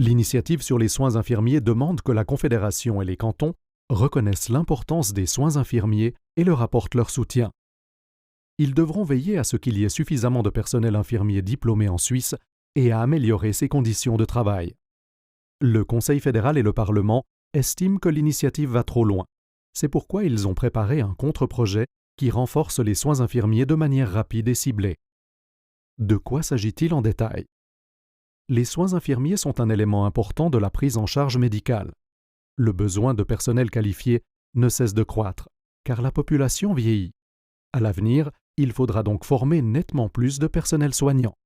L'initiative sur les soins infirmiers demande que la Confédération et les cantons reconnaissent l'importance des soins infirmiers et leur apportent leur soutien. Ils devront veiller à ce qu'il y ait suffisamment de personnel infirmier diplômé en Suisse et à améliorer ses conditions de travail. Le Conseil fédéral et le Parlement estiment que l'initiative va trop loin. C'est pourquoi ils ont préparé un contre-projet qui renforce les soins infirmiers de manière rapide et ciblée. De quoi s'agit-il en détail? Les soins infirmiers sont un élément important de la prise en charge médicale. Le besoin de personnel qualifié ne cesse de croître, car la population vieillit. À l'avenir, il faudra donc former nettement plus de personnel soignant.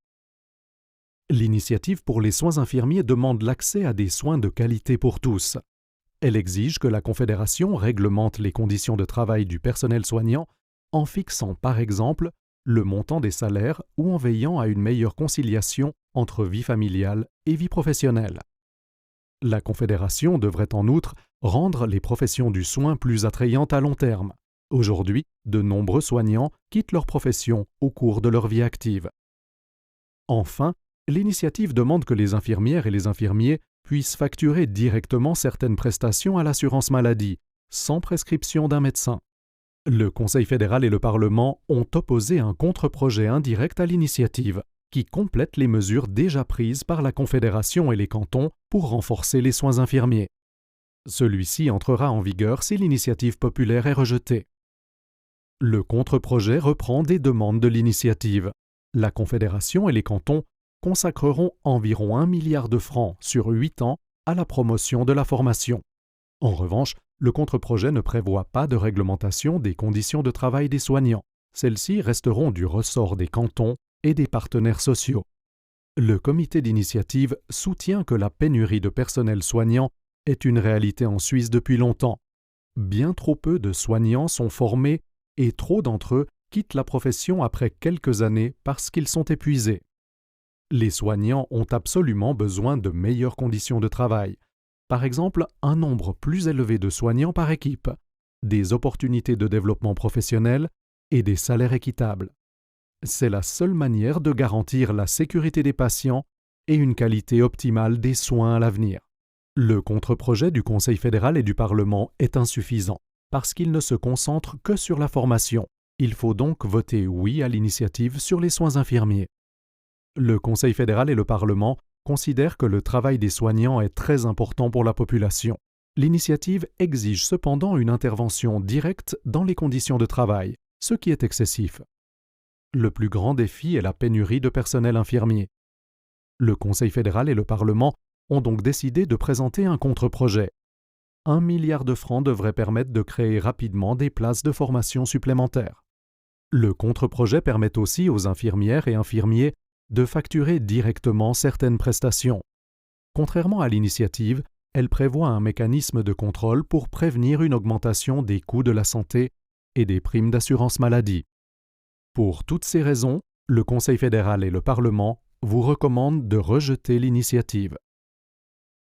L'initiative pour les soins infirmiers demande l'accès à des soins de qualité pour tous. Elle exige que la Confédération réglemente les conditions de travail du personnel soignant en fixant par exemple le montant des salaires ou en veillant à une meilleure conciliation entre vie familiale et vie professionnelle. La Confédération devrait en outre rendre les professions du soin plus attrayantes à long terme. Aujourd'hui, de nombreux soignants quittent leur profession au cours de leur vie active. Enfin, l'initiative demande que les infirmières et les infirmiers puissent facturer directement certaines prestations à l'assurance maladie, sans prescription d'un médecin. Le Conseil fédéral et le Parlement ont opposé un contre-projet indirect à l'initiative, qui complète les mesures déjà prises par la Confédération et les cantons pour renforcer les soins infirmiers. Celui-ci entrera en vigueur si l'initiative populaire est rejetée. Le contre-projet reprend des demandes de l'initiative. La Confédération et les cantons consacreront environ 1 milliard de francs sur 8 ans à la promotion de la formation. En revanche, le contre-projet ne prévoit pas de réglementation des conditions de travail des soignants. Celles-ci resteront du ressort des cantons et des partenaires sociaux. Le comité d'initiative soutient que la pénurie de personnel soignant est une réalité en Suisse depuis longtemps. Bien trop peu de soignants sont formés et trop d'entre eux quittent la profession après quelques années parce qu'ils sont épuisés. Les soignants ont absolument besoin de meilleures conditions de travail. Par exemple, un nombre plus élevé de soignants par équipe, des opportunités de développement professionnel et des salaires équitables. C'est la seule manière de garantir la sécurité des patients et une qualité optimale des soins à l'avenir. Le contre-projet du Conseil fédéral et du Parlement est insuffisant parce qu'il ne se concentre que sur la formation. Il faut donc voter oui à l'initiative sur les soins infirmiers. Le Conseil fédéral et le Parlement considèrent que le travail des soignants est très important pour la population. L'initiative exige cependant une intervention directe dans les conditions de travail, ce qui est excessif. Le plus grand défi est la pénurie de personnel infirmier. Le Conseil fédéral et le Parlement ont donc décidé de présenter un contre-projet. 1 milliard de francs devrait permettre de créer rapidement des places de formation supplémentaires. Le contre-projet permet aussi aux infirmières et infirmiers de facturer directement certaines prestations. Contrairement à l'initiative, elle prévoit un mécanisme de contrôle pour prévenir une augmentation des coûts de la santé et des primes d'assurance maladie. Pour toutes ces raisons, le Conseil fédéral et le Parlement vous recommandent de rejeter l'initiative.